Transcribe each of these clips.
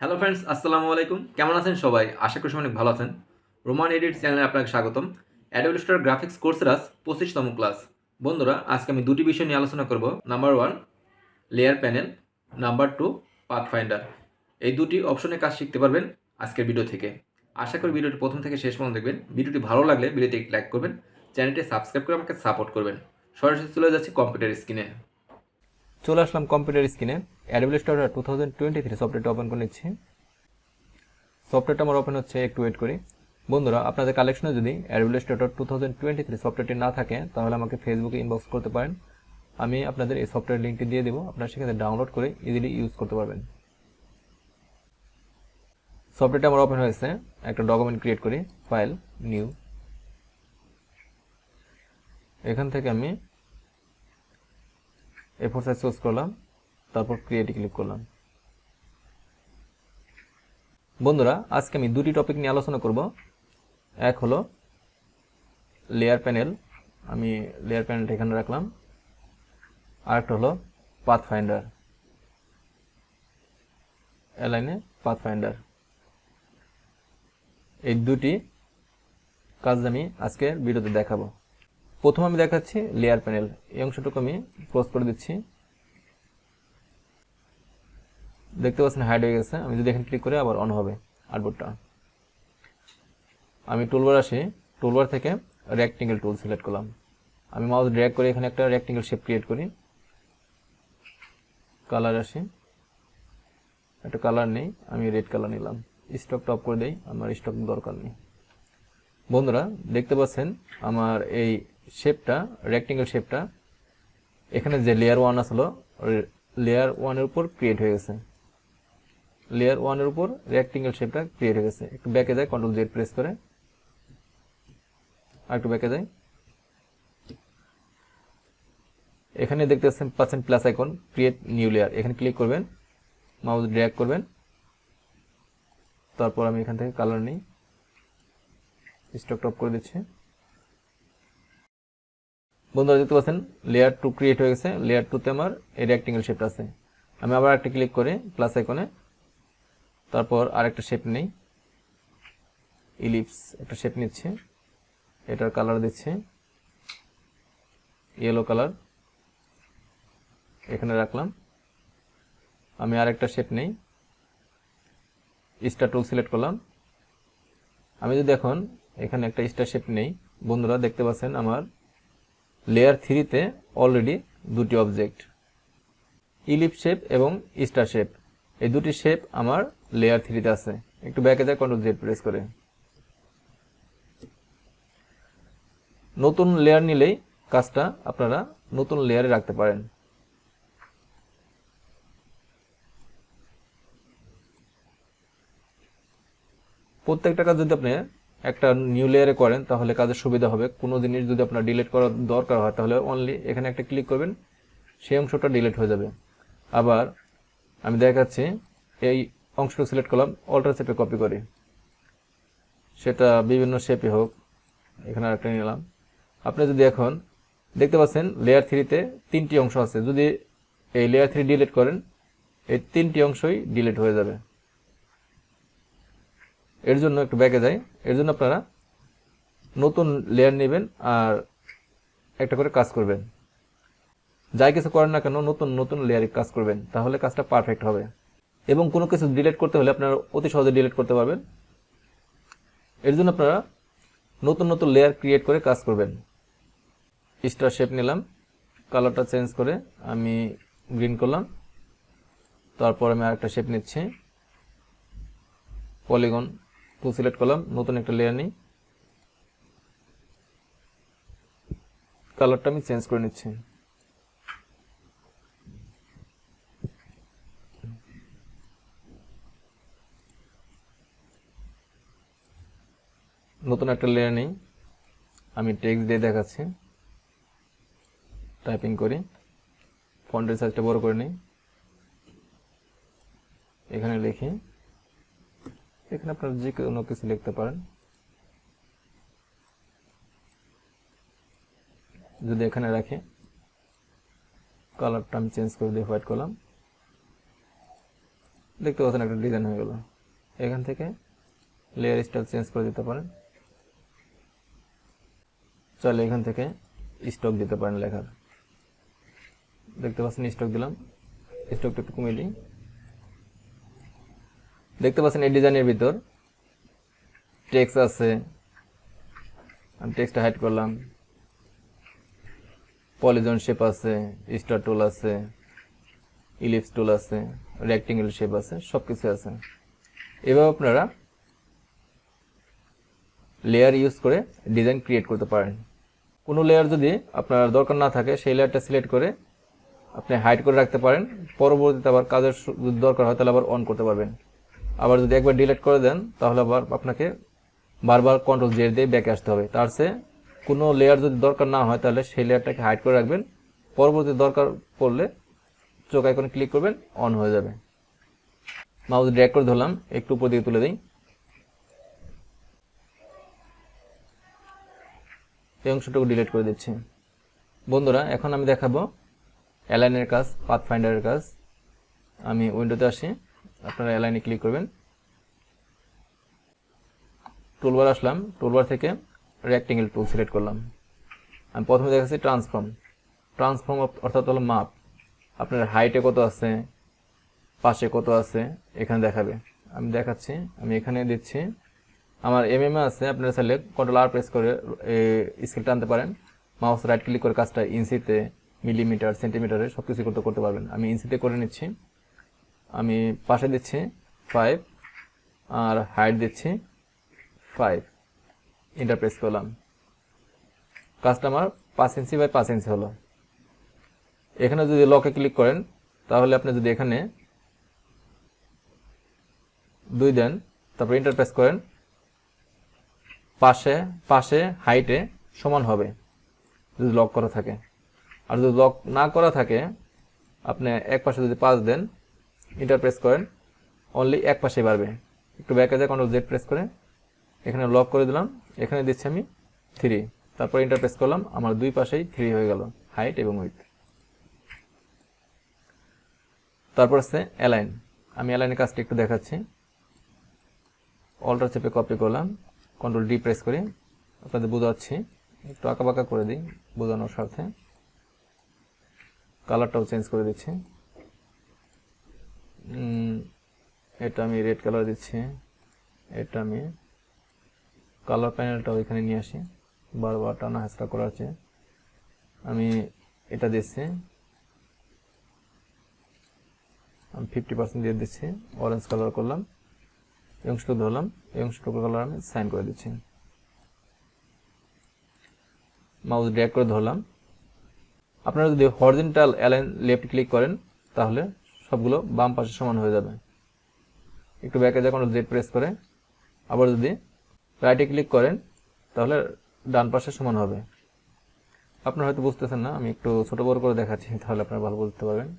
Hello friends, আসসালামু আলাইকুম। কেমন আছেন সবাই? আশা করি সবাই অনেক ভালো আছেন। রোমান এডিট চ্যানেলে আপনাকে স্বাগতম। অ্যাডোবি ইলাস্ট্রেটর গ্রাফিক্স কোর্সের 25তম ক্লাস। বন্ধুরা, আজকে আমি দুটি বিষয় নিয়ে আলোচনা করব। Number 1 layer panel, number 2 pathfinder. এই দুটি অপশনে কাজ শিখতে পারবেন আজকের ভিডিও থেকে। আশা করি ভিডিওটি প্রথম থেকে শেষ পর্যন্ত দেখবেন। ভিডিওটি ভালো লাগলে ভিডিওটি একটি লাইক করবেন, চ্যানেলটি সাবস্ক্রাইব করে আমাকে সাপোর্ট করবেন। সরাসরি চলে যাচ্ছি কম্পিউটার স্ক্রিনে। চলে আসলাম কম্পিউটার স্ক্রিনে। অ্যাডোবি ইলাস্ট্রেটর 2023 সফটওয়্যারটা ওপেন করে নিচ্ছি। সফটওয়্যারটা আমার ওপেন হচ্ছে, একটু ওয়েট করি। বন্ধুরা, আপনাদের কালেকশনে যদি অ্যাডোবি ইলাস্ট্রেটর 2023 সফটওয়্যারটি না থাকে তাহলে আমাকে ফেসবুকে ইনবক্স করতে পারেন। আমি আপনাদের এই সফটওয়্যার লিঙ্কটি দিয়ে দেবো, আপনারা সেখানে ডাউনলোড করে ইজিলি ইউজ করতে পারবেন। সফটওয়্যারটা আমার ওপেন হয়েছে। একটা ডকুমেন্ট ক্রিয়েট করি, ফাইল, নিউ। এখান থেকে আমি A4 সাইজ চুজ করলাম, তারপর ক্রিয়েটে ক্লিক করলাম। বন্ধুরা, আজকে আমি দুটি টপিক নিয়ে আলোচনা করব। এক হলো লেয়ার প্যানেল, আমি লেয়ার প্যানেলটা এখানে রাখলাম। আরেকটা হলো পাথফাইন্ডার, অ্যালাইনে পাথফাইন্ডার। এই দুটি কাজ আমি আজকে ভিডিওতে দেখাবো। প্রথম আমি দেখাচ্ছি লেয়ার প্যানেল। এই অংশটুকু আমি ক্লোজ করে দিচ্ছি। দেখতে পাচ্ছেন হাইড হয়ে গেছে। আমি যদি এখানে ক্লিক করে আবার অন হবে আর্টবোর্ডটা। আমি টুলবার আসি, টুলবার থেকে রেক্টেঙ্গেল টুল সিলেক্ট করলাম। আমি মাউস ড্র্যাগ করে এখানে একটা রেক্টেঙ্গেল শেপ ক্রিয়েট করি। কালার আসি, একটা কালার নেই, আমি রেড কালার নিলাম। স্টক টপ করে দেই, আমার স্টক দরকার নেই। বন্ধুরা, দেখতে পাচ্ছেন আমার এই শেপটা, রেক্টেঙ্গেল শেপটা, এখানে যে লেয়ার 1 আসলো, লেয়ার 1 এর উপর ক্রিয়েট হয়ে গেছে। লেয়ার 1 এর উপর রেক্টেঙ্গেল শেপটা ক্রিয়েট হয়ে গেছে। একটু ব্যাকে যায়, কন্ট্রোল জেড প্রেস করে, আর একটু ব্যাকে যায়। এখানে দেখতে পাচ্ছেন plus icon, create new layer. এখানে ক্লিক করবেন, মাউস ড্র্যাগ করবেন, তারপর আমি এখান থেকে কালার নেই, স্টক টপ করে দিচ্ছি। বন্ধুরা, দেখতে পাচ্ছেন লেয়ার 2 ক্রিয়েট হয়ে গেছে। লেয়ার 2 তে আমার এই রেক্টেঙ্গেল শেপটা আছে। আমি আবার একটা ক্লিক করে প্লাস আইকনে, তারপর আরেকটা শেপ নেই, ইলিপস একটা শেপ নিচ্ছে। এটার কালার দিচ্ছি ইয়েলো কালার, এখানে রাখলাম। আমি আরেকটা শেপ নেই, স্টার টুল সিলেক্ট করলাম। আমি যদি এখন এখানে একটা স্টার শেপ নেই, বন্ধুরা দেখতে পাচ্ছেন আমার লেয়ার 3 তে অলরেডি দুটি অবজেক্ট, ইলিপ শেপ এবং স্টার শেপ, এই দুটি শেপ আমার লেয়ার 3 তে আছে। একটু ব্যাকে যায়, কন্ট্রোল জেড প্রেস করে। নতুন লেয়ার নিলেই কাজটা আপনারা নতুন লেয়ারে রাখতে পারেন। প্রত্যেকটা কাজ যদি আপনি একটা নিউ লেয়ারে করেন তাহলে কাজের সুবিধা হবে। কোনো জিনিস যদি আপনার ডিলিট করার দরকার হয় তাহলে অনলি এখানে একটা ক্লিক করবেন, সেই অংশটা ডিলিট হয়ে যাবে। আবার আমি দেখাচ্ছি, এই অংশটা সিলেক্ট করলাম, অল্টার শেপে কপি করি, সেটা বিভিন্ন শেপে হোক। এখানে আরেকটা নিলাম। আপনি যদি এখন দেখতে পাচ্ছেন লেয়ার 3 তে 3টি অংশ আছে, যদি এই লেয়ার 3 ডিলিট করেন এই 3টি অংশই ডিলিট হয়ে যাবে। এর জন্য একটু ব্যাকে যাই। এর জন্য আপনারা নতুন লেয়ার নেবেন আর একটা করে কাজ করবেন। যাই কিছু করেন না কেন, নতুন নতুন লেয়ারে কাজ করবেন, তাহলে কাজটা পারফেক্ট হবে। এবং কোনো কিছু ডিলিট করতে হলে আপনারা অতি সহজে ডিলিট করতে পারবেন। এর জন্য আপনারা নতুন নতুন লেয়ার ক্রিয়েট করে কাজ করবেন। স্টার শেপ নিলাম, কালারটা চেঞ্জ করে আমি গ্রিন করলাম। তারপর আমি আরেকটা শেপ নিচ্ছি, পলিগন টু সিলেক্ট করলাম, নতুন একটা লেয়ার নিই, কালারটা আমি চেঞ্জ করে নিচ্ছি। নতুন একটা লেয়ার নেই, আমি টেক্সট দিয়ে দেখাচ্ছি, টাইপিং করি, ফন্টের সাইজটা বড় করে নিই, এখানে লিখি। এখানে আপনারা যে কোনো কিছু লিখতে পারেন। যদি এখানে রাখি, কালারটা আমি চেঞ্জ করে দিয়ে হোয়াইট করলাম, দেখতে পাচ্ছেন একটা ডিজাইন হয়ে গেল। এখান থেকে লেয়ার স্টাইল চেঞ্জ করে দিতে পারেন, চাইলে এখান থেকে স্টক দিতে পারেন লেখার। দেখতে পাচ্ছেন স্টক দিলাম, স্টকটা একটু কমিয়ে দিই। দেখতে পাচ্ছেন এই ডিজাইনের ভিতর টেক্সট আছে, আমি টেক্সটটা হাইড করলাম। পলিগন শেপ আছে, স্টার টুল আছে, ইলিপস টুল আছে, রেক্টেঙ্গেল শেপ আছে, সবকিছু আছে। এভাবে আপনারা লেয়ার ইউজ করে ডিজাইন ক্রিয়েট করতে পারেন। কোনো লেয়ার যদি আপনার দরকার না থাকে সেই লেয়ারটা সিলেক্ট করে আপনি হাইড করে রাখতে পারেন। পরবর্তীতে আবার কাজের যদি দরকার হয় তাহলে আবার অন করতে পারবেন। আবার যদি একবার ডিলিট করে দেন তাহলে আবার আপনাকে বারবার কন্ট্রোল জেড দিয়ে ব্যাকে আসতে হবে। তার চেয়ে কোনো লেয়ার যদি দরকার না হয় তাহলে সেই লেয়ারটাকে হাইড করে রাখবেন, পরবর্তী দরকার পড়লে চোখ আইকনে ক্লিক করবেন, অন হয়ে যাবে। মাউস ড্র্যাগ করে ধরলাম, একটু উপর দিকে তুলে দিই। এই অংশটুকু ডিলিট করে দিচ্ছি। বন্ধুরা, এখন আমি দেখাবো অ্যালাইনের কাজ, পাথফাইন্ডারের কাজ। আমি উইন্ডোতে আসি, আপনারা অ্যালাইনে ক্লিক করবেন। টুলবার আসলাম, টুলবার থেকে রেক্টেঙ্গেল টুল সিলেক্ট করলাম। আমি প্রথমে দেখাচ্ছি ট্রান্সফর্ম অর্থাৎ হলো মাপ। আপনার হাইটে কত আছে, পাশে কত আছে এখানে দেখাবে। আমি দেখাচ্ছি, আমি এখানে দিচ্ছি, আমার এমএম আছে। আপনারা চাইলে কন্ট্রোল আর প্রেস করে স্কেল টানতে পারেন। মাউস রাইট ক্লিক করে কাজটা ইঞ্চিতে, মিলিমিটার, সেন্টিমিটারে সব কিছু করতে পারবেন। আমি ইঞ্চিতে করে নিচ্ছি। আমি পাশে দিচ্ছি 5 আর হাইট দিচ্ছি 5, এন্টার প্রেস করলাম। কাজটা আমার 5 ইঞ্চি বাই 5 ইঞ্চি হলো। এখানে যদি লকে ক্লিক করেন তাহলে আপনি যদি এখানে 2 দেন, তারপর এন্টার প্রেস করেন, পাশে হাইটে সমান হবে যদি লক করা থাকে। আর যদি লক না করা থাকে আপনি এক পাশে যদি 5 দেন, এন্টার প্রেস করেন, অনলি এক পাশে বাড়বে। একটু ব্যাকে যায়, কন্ট্রোল জেড প্রেস করে এখানে লক করে দিলাম। এখানে দিচ্ছি আমি 3, তারপর এন্টার প্রেস করলাম, আমার দুই পাশেই 3 হয়ে গেল, হাইট এবং উইডথ। তারপর আছে অ্যালাইন। আমি অ্যালাইনের কাজটা একটু দেখাচ্ছি। অল্টার চেপে কপি করলাম, কন্ট্রোল ডি প্রেস করি, আপনাদের বোঝাচ্ছি, একটু আঁকাবাঁকা করে দিই বোঝানোর স্বার্থে। কালারটাও চেঞ্জ করে দিচ্ছি, এটা আমি রেড কালার দিচ্ছি। এটা আমি কালার প্যানেলটাও এখানে নিয়ে আসি, বারবার টানা হেঁচড়া করার চেয়ে আমি এটা দিচ্ছি, আমি 50% দিয়ে দিচ্ছি, অরেঞ্জ কালার করলাম। এই অংশটুকু ধরলাম, এই অংশটুকু কালার আমি সাইন করে দিচ্ছি। মাউস ড্র্যাগ করে ধরলাম। আপনারা যদি হরিজন্টাল অ্যালাইন লেফট ক্লিক করেন তাহলে সবগুলো বাম পাশে সমান হয়ে যাবে। একটু ব্যাকে যা কন্ট্রোল জেড প্রেস করে আবার যদি রাইটে ক্লিক করেন তাহলে ডান পাশে সমান হবে। আপনারা হয়তো বুঝতেছেন না, আমি একটু ছোট বড় করে দেখাচ্ছি, তাহলে আপনারা ভালো বুঝতে পারবেন।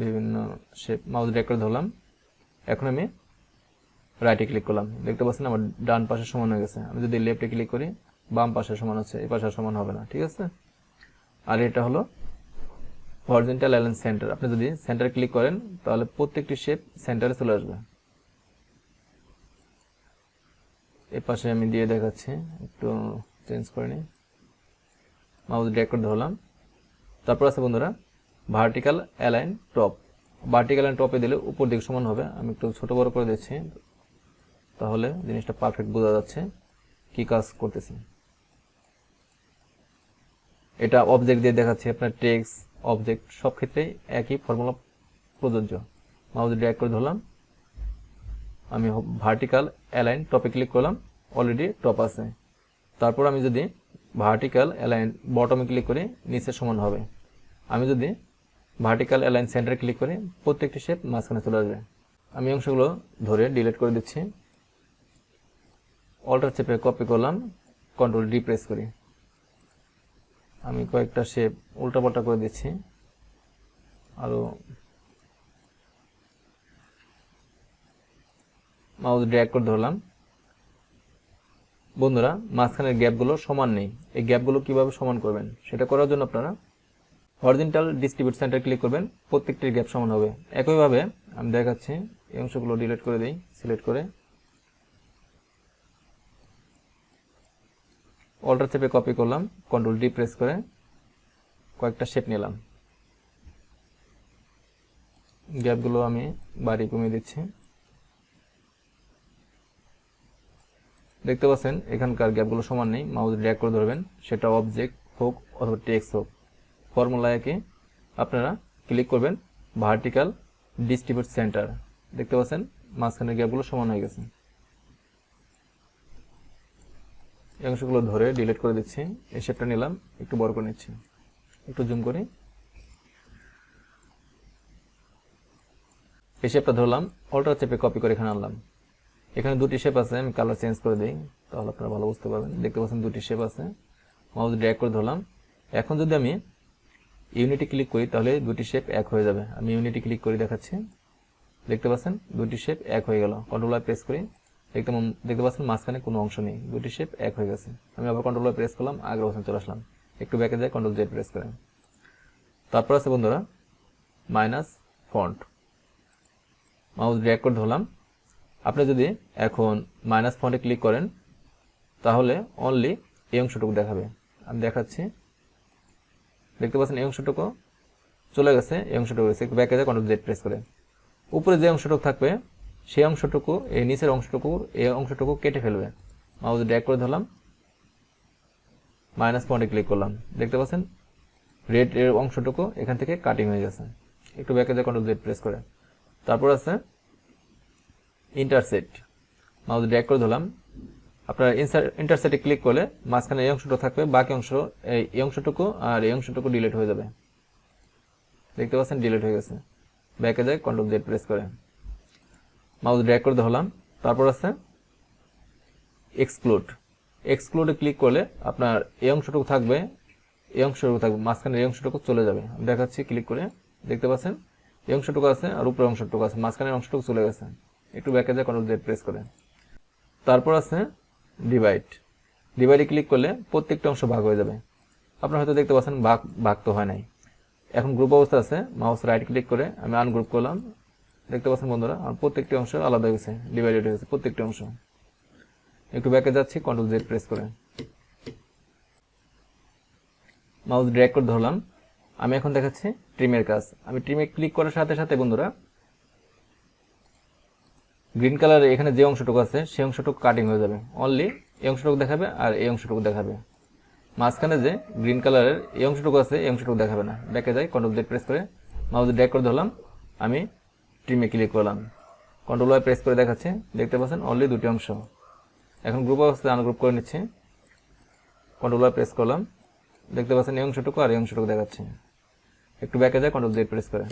বিভিন্ন শেপ মাউস ড্র্যাগ করে ধরলাম। এখন আমি রাইটে ক্লিক করলাম, দেখতে পাচ্ছেন আমার ডান পাশে সমান হয়ে গেছে। আমি যদি লেফটে ক্লিক করি বাম পাশে সমান হচ্ছে, এই পাশে সমান হবে না, ঠিক আছে। আর এটা হলো হরিজন্টাল অ্যালাইন সেন্টার। আপনি যদি সেন্টারে ক্লিক করেন তাহলে প্রত্যেকটি শেপ সেন্টারে চলে আসবে। এই পাশে আমি দিয়ে দেখাচ্ছি, একটু চেঞ্জ করে নিই। মাউস ড্র্যাগ করে ধরলাম। তারপর আছে বন্ধুরা vertical align top. Vertical align টপে দিলে উপর দিকে সমান হবে। আমি একটু ছোট বড় করে দিচ্ছি, তাহলে জিনিসটা পারফেক্ট বোঝা যাচ্ছে কি কাজ করতেছি। এটা অবজেক্ট দিয়ে দেখাচ্ছি, আপনার টেক্সট, অবজেক্ট সব ক্ষেত্রেই একই ফর্মুলা প্রযোজ্য। মাউস ড্র্যাগ করে ধরলাম, আমি ভার্টিক্যাল অ্যালাইন টপে ক্লিক করলাম, অলরেডি টপ আছে। তারপর আমি যদি ভার্টিক্যাল অ্যালাইন বটমে ক্লিক করি নিচে সমান হবে। আমি যদি ভার্টিক্যাল অ্যালাইন সেন্টারে ক্লিক করি প্রত্যেকটি শেপ মাঝখানে চলে আসবে। আমি অংশগুলো ধরে ডিলিট করে দিচ্ছি। অল্টার চেপে কপি করলাম, কন্ট্রোল ডি প্রেস করি। আমি কয়েকটা শেপ উল্টাপাল্টা করে দিচ্ছি, আরো মাউস ড্র্যাগ করে ধরলাম। বন্ধুরা মাঝখানের গ্যাপগুলো সমান নেই, এই গ্যাপগুলো কিভাবে সমান করবেন সেটা করার জন্য আপনারা হরিজন্টাল ডিস্ট্রিবিউট সেন্টার ক্লিক করবেন, প্রত্যেকটির গ্যাপ সমান হবে। একইভাবে আমি দেখাচ্ছি, এই অংশগুলো ডিলিট করে দিই, সিলেক্ট করে অল্টার চেপে কপি করলাম, কন্ট্রোল ডি প্রেস করে কয়েকটা শেপ নিলাম। গ্যাপগুলো আমি বাড়ি কমিয়ে দিচ্ছি। দেখতে পাচ্ছেন এখানকার গ্যাপগুলো সমান নেই, মাউস ড্র্যাগ করে ধরবেন, সেটা অবজেক্ট হোক অথবা টেক্সট হোক। ফর্মুলা একে আপনারা ক্লিক করবেন ভার্টিক্যাল ডিস্ট্রিবিউট সেন্টার। দেখতে পাচ্ছেন মাঝখানের গ্যাপগুলো সমান হয়ে গেছে। এই অংশগুলো ধরে ডিলিট করে দিচ্ছি, এই শেপটা নিলাম, একটু বড় করে নিচ্ছি, একটু জুম করি। এই শেপটা ধরলাম, অল্টার চেপে কপি করে এখানে আনলাম। এখানে দুটি শেপ আছে, আমি কালার চেঞ্জ করে দিই, তাহলে আপনারা ভালো বুঝতে পারবেন। দেখতে পাচ্ছেন দুটি শেপ আছে, মাউস ড্র্যাগ করে ধরলাম। এখন যদি আমি ইউনিটি ক্লিক করি তাহলে দুটি শেপ এক হয়ে যাবে। আমি ইউনিটি ক্লিক করে দেখাচ্ছি, দেখতে পাচ্ছেন দুটি শেপ এক হয়ে গেল। কন্ট্রোল প্রেস করি, দেখতে পাচ্ছেন মাঝখানে কোনো অংশ নেই, দুটি শেপ এক হয়ে গেছে। আমি আবার কন্ট্রোল প্রেস করলাম, আগের অবস্থানে চলে আসলাম। একটু ব্যাকে যাই, কন্ট্রোল জেড প্রেস করে। তারপর আছে বন্ধুরা মাইনাস ফন্ট, মাউস ড্র্যাগ করে ধরলাম। আপনি যদি এখন মাইনাস ফন্টে ক্লিক করেন তাহলে অনলি এই অংশটুকু দেখাবে। আমি দেখাচ্ছি, দেখতে পাচ্ছেন এই অংশটুকু চলে গেছে, এই অংশটুকু গেছে। একটু ব্যাকে যায়, কন্ট্রোল জেড প্রেস করে উপরে যে অংশটুকু থাকবে সেই অংশটুকু, এই নিচের অংশটুকু কেটে ফেলবে। মাউস ড্র্যাগ করে ধরলাম, মাইনাস ফন্টে ক্লিক করলাম, দেখতে পাচ্ছেন রেড এর অংশটুকু এখান থেকে কাটিং হয়ে গেছে। একটু ব্যাকে যায়, কন্ট্রোল জেড প্রেস করে। তারপর আছে ইন্টারসেক্ট, মাউস ড্র্যাগ করে ধরলাম। আপনারা ইন্টারসেক্টে ক্লিক করলে মাঝখানে এই অংশটুকু থাকবে, বাকি অংশ এই অংশটুকু আর এই অংশটুকু ডিলিট হয়ে যাবে। দেখতে পাচ্ছেন ডিলিট হয়ে গেছে। ব্যাকে যায়, কন্ট্রোল জেড প্রেস করে মাউস ড্র্যাগ করে ধরলাম। তারপর আছে এক্সক্লুডে ক্লিক করলে আপনার এই অংশটুকু থাকবে, মাঝখানে এই অংশটুকু চলে যাবে। দেখাচ্ছি ক্লিক করে, দেখতে পাচ্ছেন এই অংশটুকু আছে আর উপরের অংশটুকু আছে, মাঝখানের অংশটুকু চলে গেছে। একটু ব্যাকে যায়, কন্ট্রোল জেড প্রেস করে। তারপর আছে ডিভাইডে ক্লিক করলে প্রত্যেকটা অংশ ভাগ হয়ে যাবে। আপনারা হয়তো দেখতে পাচ্ছেন ভাগ তো হয় নাই। এখন গ্রুপ অবস্থা আছে, মাউস রাইট ক্লিক করে আমি আনগ্রুপ করলাম। দেখতে পাচ্ছেন বন্ধুরা আর প্রত্যেকটি অংশ আলাদা হয়ে গেছে, ডিভাইডেড হয়ে গেছে প্রত্যেকটি অংশ। একটু ব্যাকে যাচ্ছি, কন্ট্রোল জেড প্রেস করে মাউস ড্র্যাগ করে ধরলাম। আমি এখন দেখাচ্ছি ট্রিমের কাজ। আমি ট্রিমে ক্লিক করার সাথে সাথে বন্ধুরা গ্রিন কালারে এখানে যে অংশটুকু আছে সেই অংশটুকু কাটিং হয়ে যাবে, অনলি এই অংশটুকু দেখাবে আর এই অংশটুকু দেখাবে। মাঝখানে যে গ্রিন কালারের এই অংশটুকু আছে এই অংশটুকু দেখাবে না। ব্যাকে যাই, কন্ট্রোল জেড প্রেস করে মাউস ড্র্যাগ করে ধরলাম। আমি ট্রিমে ক্লিক করলাম, কন্ট্রোল ওয়াই প্রেস করে দেখাচ্ছে, দেখতে পাচ্ছেন অনলি দুটি অংশ। এখন গ্রুপ অবস্থায় আনগ্রুপ করে নিচ্ছে, কন্ট্রোল ওয়াই প্রেস করলাম, দেখতে পাচ্ছেন এই অংশটুকু আর এই অংশটুকু দেখাচ্ছে। একটু ব্যাকে যায়, কন্ট্রোল জেড প্রেস করে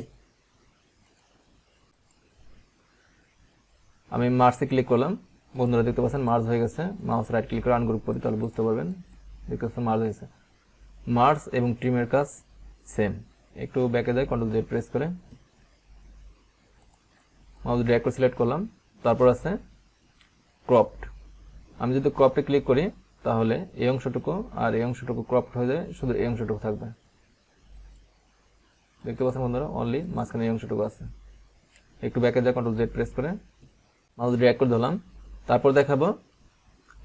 আমি মার্সে ক্লিক করলাম। বন্ধুরা দেখতে পাচ্ছেন মার্জ হয়ে গেছে। মাউস রাইট ক্লিক করে আনগ্রুপ করি তাহলে বুঝতে পারবেন। দেখতে পাচ্ছেন মার্জ হয়েছে। মার্জ এবং ট্রিমের কাজ সেম। একটু ব্যাকে যায়, কন্ট্রোল জেড প্রেস করে মাউস ড্র্যাগ করে সিলেক্ট করলাম। তারপর আছে ক্রপড। আমি যদি ক্রপে ক্লিক করি তাহলে এই অংশটুকু আর এই অংশটুকু ক্রপড হয়ে যায়, শুধু এই অংশটুকু থাকবে। দেখতে পাচ্ছেন বন্ধুরা অনলি মাঝখানে এই অংশটুকু আছে। একটু ব্যাকে যায়, কন্ট্রোল জেড প্রেস করে মাউস ড্র্যাগ করে ধরলাম। তারপর দেখাবো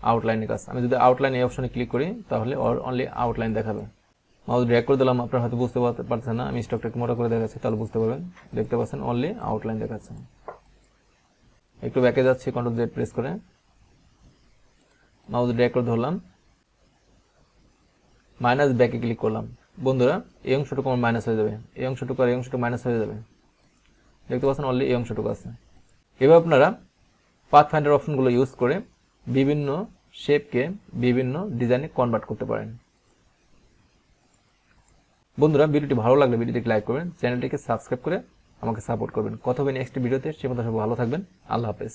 আউটলাইনের কাজ। আমি যদি আউটলাইন এই অপশনে ক্লিক করি তাহলে অনলি আউটলাইন দেখাবে। মাউস ড্র্যাগ করে দিলাম, আপনারা হয়তো বুঝতে পারছেন না, আমি স্টকটা একটু মোটা করে দেখাচ্ছি তাহলে বুঝতে পারবেন। দেখতে পাচ্ছেন অনলি আউটলাইন দেখাচ্ছে। একটু ব্যাকে যাচ্ছি, কন্ট্রোল জেড প্রেস করে মাউস ড্র্যাগ করে ধরলাম, মাইনাস ব্যাকে ক্লিক করলাম। বন্ধুরা এই অংশটুকু আমার মাইনাস হয়ে যাবে, এই অংশটুকু আর এই অংশটুকু মাইনাস হয়ে যাবে। দেখতে পাচ্ছেন অনলি এই অংশটুকু আছে। এবার আপনারা পাথফাইন্ডার অপশনগুলো ইউজ করে বিভিন্ন শেপকে বিভিন্ন ডিজাইনে কনভার্ট করতে পারেন। বন্ধুরা ভিডিওটি ভালো লাগলে ভিডিওটিকে লাইক করবেন, চ্যানেলটিকে সাবস্ক্রাইব করে আমাকে সাপোর্ট করবেন। কথা হবে নেক্সট ভিডিওতে, সে পর্যন্ত সবাই ভালো থাকবেন। আল্লাহ হাফেজ।